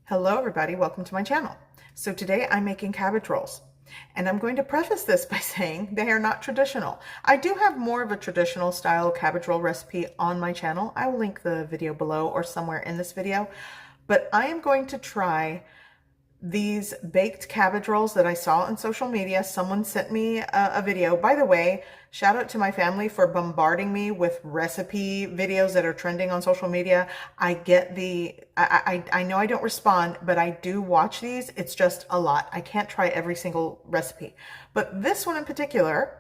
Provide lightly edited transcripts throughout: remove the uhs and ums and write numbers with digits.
Hello everybody, welcome to my channel. So today I'm making cabbage rolls, and I'm going to preface this by saying they are not traditional. I do have more of a traditional style cabbage roll recipe on my channel. I will link the video below or somewhere in this video, but I am going to try these baked cabbage rolls that I saw on social media. Someone sent me a video. By the way, shout out to my family for bombarding me with recipe videos that are trending on social media. I get I know I don't respond, but I do watch these. It's just a lot. I can't try every single recipe. But this one in particular,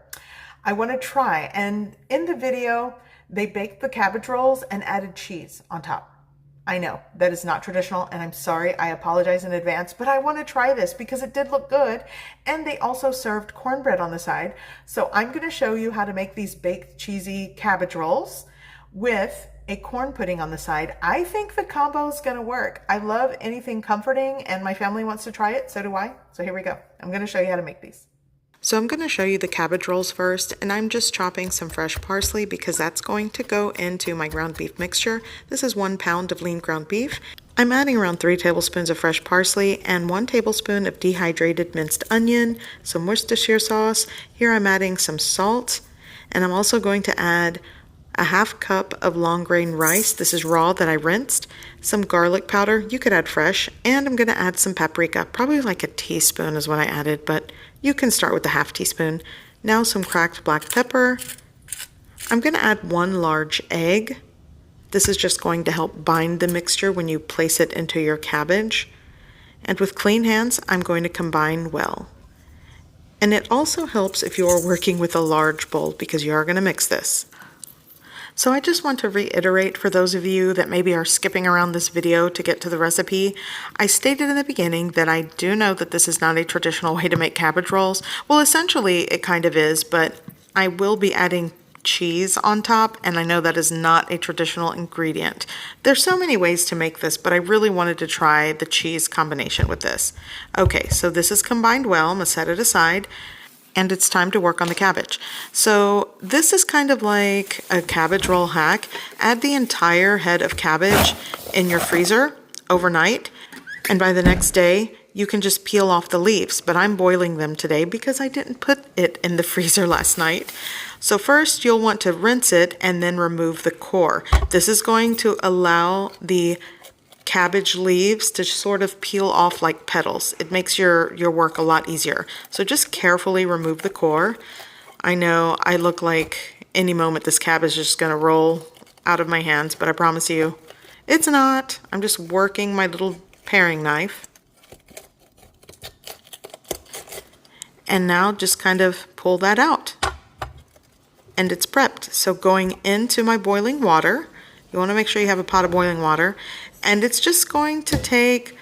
I want to try. And in the video, they baked the cabbage rolls and added cheese on top. I know that is not traditional, and I'm sorry, I apologize in advance, but I want to try this because it did look good. And they also served cornbread on the side. So I'm going to show you how to make these baked cheesy cabbage rolls with a corn pudding on the side. I think the combo is going to work. I love anything comforting, and my family wants to try it. So do I. So here we go. I'm going to show you how to make these. So I'm going to show you the cabbage rolls first, and I'm just chopping some fresh parsley because that's going to go into my ground beef mixture. This is 1 pound of lean ground beef. I'm adding around 3 tablespoons of fresh parsley and 1 tablespoon of dehydrated minced onion, some Worcestershire sauce. Here I'm adding some salt, and I'm also going to add a ½ cup of long grain rice. This is raw that I rinsed, some garlic powder, you could add fresh, and I'm going to add some paprika, probably like a teaspoon is what I added, but you can start with a ½ teaspoon. Now some cracked black pepper. I'm going to add 1 large egg. This is just going to help bind the mixture when you place it into your cabbage. And with clean hands, I'm going to combine well. And it also helps if you're working with a large bowl because you are going to mix this. So I just want to reiterate for those of you that maybe are skipping around this video to get to the recipe. I stated in the beginning that I do know that this is not a traditional way to make cabbage rolls. Well, essentially it kind of is, but I will be adding cheese on top, and I know that is not a traditional ingredient. There's so many ways to make this, but I really wanted to try the cheese combination with this. Okay, so this is combined well. I'm gonna set it aside. And it's time to work on the cabbage. So this is kind of like a cabbage roll hack. Add the entire head of cabbage in your freezer overnight, and by the next day you can just peel off the leaves, but I'm boiling them today because I didn't put it in the freezer last night. So first you'll want to rinse it and then remove the core. This is going to allow the cabbage leaves to sort of peel off like petals. It makes your work a lot easier. So just carefully remove the core. I know I look like any moment this cabbage is just gonna roll out of my hands, but I promise you, it's not. I'm just working my little paring knife. And now just kind of pull that out. And it's prepped. So going into my boiling water, you wanna make sure you have a pot of boiling water, and it's just going to take,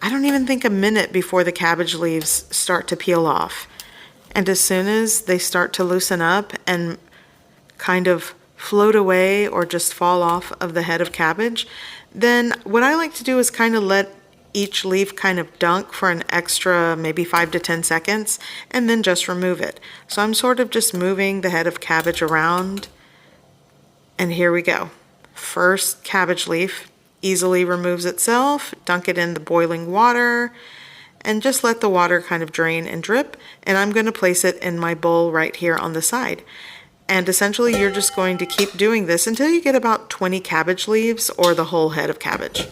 I don't even think a minute before the cabbage leaves start to peel off. And as soon as they start to loosen up and kind of float away or just fall off of the head of cabbage, then what I like to do is kind of let each leaf kind of dunk for an extra maybe 5 to 10 seconds and then just remove it. So I'm sort of just moving the head of cabbage around, and here we go. First cabbage leaf easily removes itself. Dunk it in the boiling water and just let the water kind of drain and drip, and I'm going to place it in my bowl right here on the side. And essentially you're just going to keep doing this until you get about 20 cabbage leaves or the whole head of cabbage.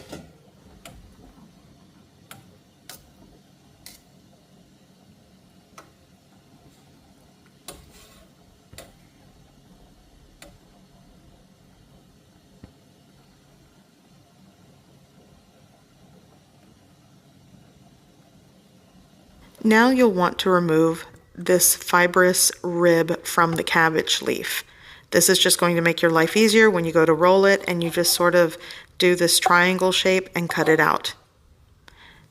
Now you'll want to remove this fibrous rib from the cabbage leaf. This is just going to make your life easier when you go to roll it, and you just sort of do this triangle shape and cut it out.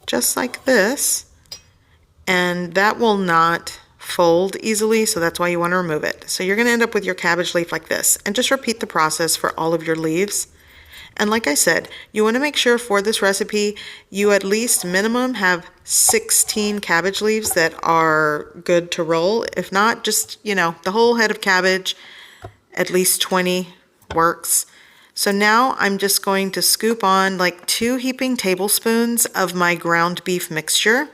Just like this. And that will not fold easily, so that's why you want to remove it. So you're going to end up with your cabbage leaf like this, and just repeat the process for all of your leaves. And like I said, you want to make sure for this recipe, you at least minimum have 16 cabbage leaves that are good to roll. If not, just, the whole head of cabbage, at least 20 works. So now I'm just going to scoop on like 2 heaping tablespoons of my ground beef mixture.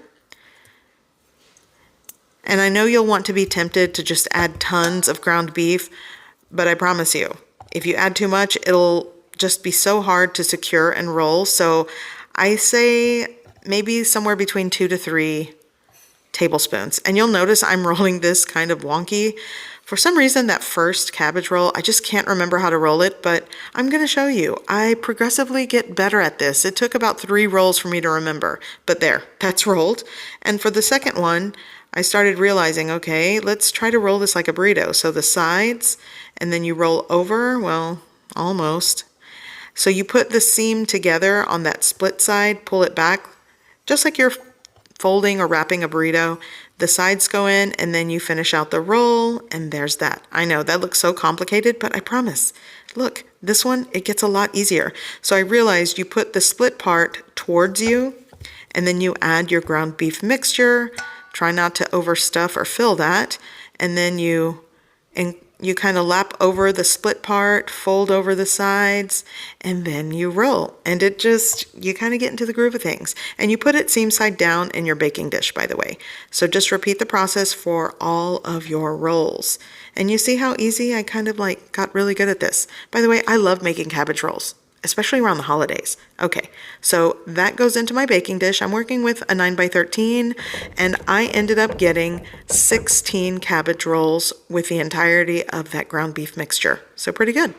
And I know you'll want to be tempted to just add tons of ground beef, but I promise you, if you add too much, it'll just be so hard to secure and roll. So I say maybe somewhere between 2 to 3 tablespoons. And you'll notice I'm rolling this kind of wonky. For some reason, that first cabbage roll, I just can't remember how to roll it, but I'm going to show you. I progressively get better at this. It took about 3 rolls for me to remember, but there, that's rolled. And for the second one, I started realizing, okay, let's try to roll this like a burrito. So the sides, and then you roll over, well, almost. So you put the seam together on that split side, pull it back, just like you're folding or wrapping a burrito. The sides go in, and then you finish out the roll, and there's that. I know that looks so complicated, but I promise. Look, this one, it gets a lot easier. So I realized you put the split part towards you, and then you add your ground beef mixture. Try not to overstuff or fill that, and then you kind of lap over the split part, fold over the sides, and then you roll. And it just, you kind of get into the groove of things. And you put it seam side down in your baking dish, by the way. So just repeat the process for all of your rolls. And you see how easy I kind of like got really good at this. By the way, I love making cabbage rolls, especially around the holidays. Okay, so that goes into my baking dish. I'm working with a 9x13, and I ended up getting 16 cabbage rolls with the entirety of that ground beef mixture. So pretty good.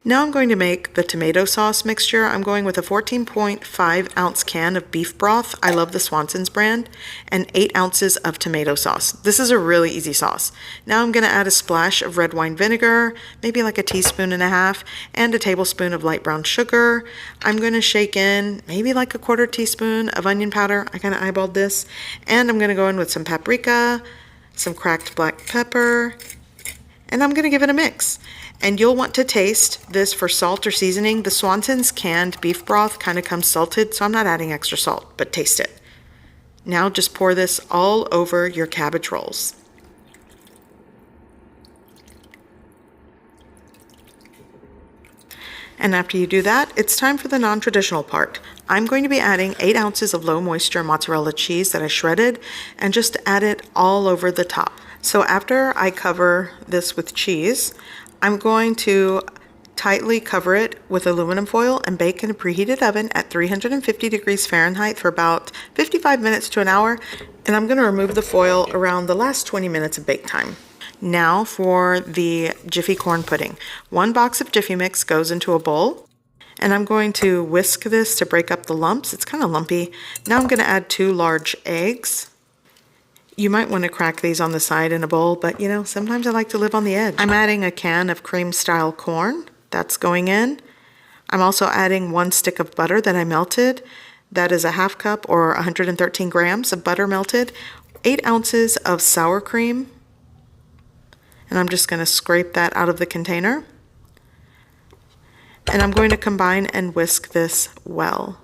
Now I'm going to make the tomato sauce mixture. I'm going with a 14.5 ounce can of beef broth. I love the Swanson's brand, and 8 ounces of tomato sauce. This is a really easy sauce. Now I'm going to add a splash of red wine vinegar, maybe like a teaspoon and a half, and a tablespoon of light brown sugar. I'm going to shake in maybe like a 1/4 teaspoon of onion powder. I kind of eyeballed this. And I'm going to go in with some paprika, some cracked black pepper, and I'm going to give it a mix. And you'll want to taste this for salt or seasoning. The Swanson's canned beef broth kind of comes salted, so I'm not adding extra salt, but taste it. Now just pour this all over your cabbage rolls. And after you do that, it's time for the non-traditional part. I'm going to be adding 8 ounces of low moisture mozzarella cheese that I shredded, and just add it all over the top. So after I cover this with cheese, I'm going to tightly cover it with aluminum foil and bake in a preheated oven at 350 degrees Fahrenheit for about 55 minutes to an hour. And I'm going to remove the foil around the last 20 minutes of bake time. Now for the Jiffy corn pudding. 1 box of Jiffy mix goes into a bowl. And I'm going to whisk this to break up the lumps. It's kind of lumpy. Now I'm going to add 2 large eggs. You might want to crack these on the side in a bowl, but you know, sometimes I like to live on the edge. I'm adding a can of cream-style corn. That's going in. I'm also adding 1 stick of butter that I melted. That is a 1/2 cup or 113 grams of butter melted. 8 ounces of sour cream. And I'm just going to scrape that out of the container. And I'm going to combine and whisk this well.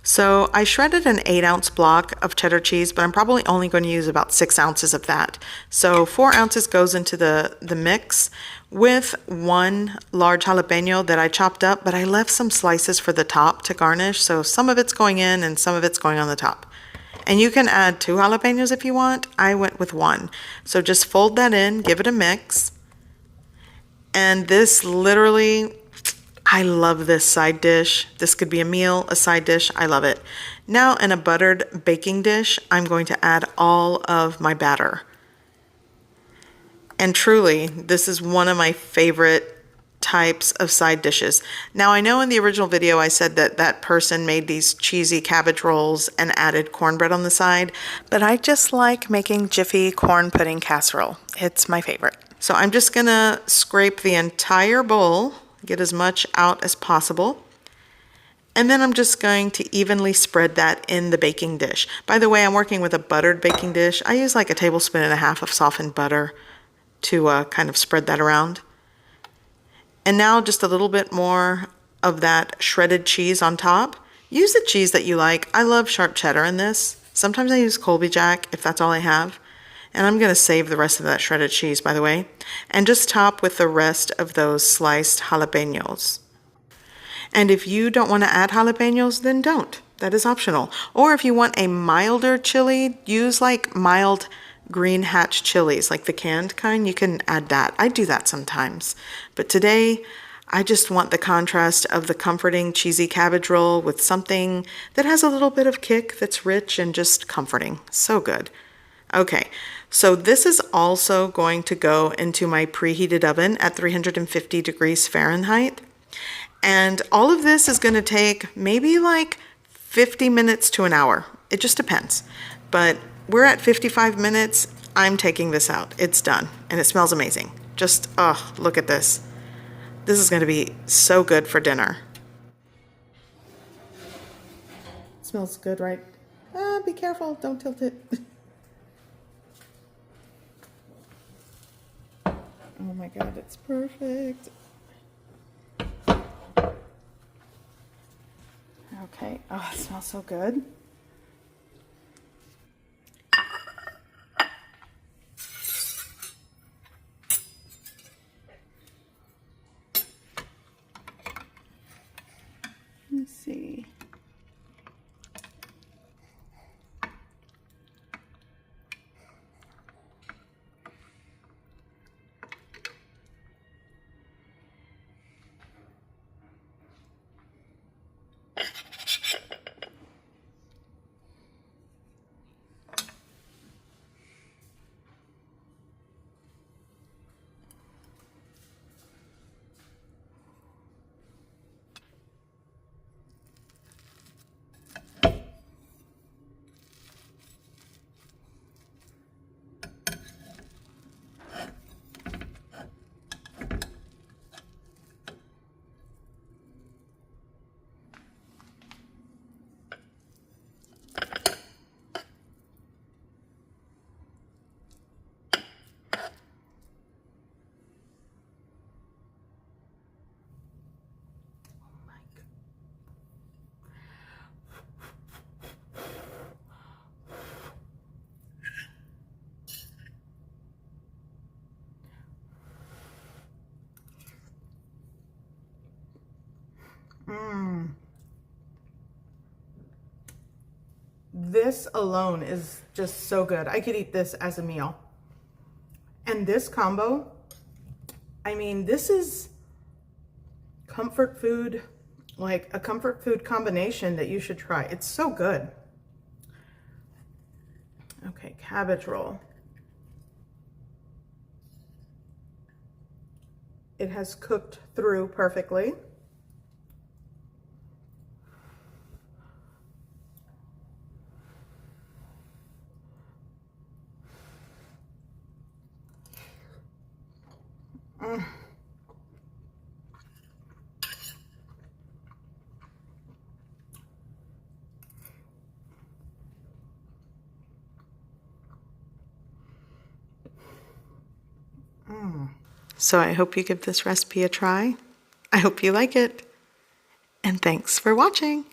So I shredded an 8 ounce block of cheddar cheese, but I'm probably only going to use about 6 ounces of that. So 4 ounces goes into the mix with 1 large jalapeno that I chopped up, but I left some slices for the top to garnish. So some of it's going in and some of it's going on the top. And you can add 2 jalapenos if you want. I went with 1. So just fold that in, give it a mix. And this literally, I love this side dish. This could be a meal, a side dish. I love it. Now in a buttered baking dish, I'm going to add all of my batter. And truly, this is one of my favorite types of side dishes. Now I know in the original video I said that that person made these cheesy cabbage rolls and added cornbread on the side, but I just like making Jiffy corn pudding casserole. It's my favorite. So I'm just gonna scrape the entire bowl, get as much out as possible. And then I'm just going to evenly spread that in the baking dish. By the way, I'm working with a buttered baking dish. I use like a tablespoon and a half of softened butter to kind of spread that around. And now just a little bit more of that shredded cheese on top. Use the cheese that you like. I love sharp cheddar in this. Sometimes I use Colby Jack if that's all I have. And I'm going to save the rest of that shredded cheese, by the way. And just top with the rest of those sliced jalapenos. And if you don't want to add jalapenos, then don't. That is optional. Or if you want a milder chili, use like mild green hatch chilies, like the canned kind. You can add that. I do that sometimes. But today, I just want the contrast of the comforting cheesy cabbage roll with something that has a little bit of kick, that's rich and just comforting. So good. Okay, so this is also going to go into my preheated oven at 350 degrees Fahrenheit. And all of this is going to take maybe like 50 minutes to an hour. It just depends. But we're at 55 minutes. I'm taking this out. It's done. And it smells amazing. Just, oh, look at this. This is going to be so good for dinner. It smells good, right? Be careful. Don't tilt it. Oh my God, it's perfect. Okay, oh, it smells so good. Let's see. This alone is just so good. I could eat this as a meal. And this combo, I mean, this is comfort food, like a comfort food combination that you should try. It's so good. Okay, cabbage roll. It has cooked through perfectly. So I hope you give this recipe a try. I hope you like it. And thanks for watching.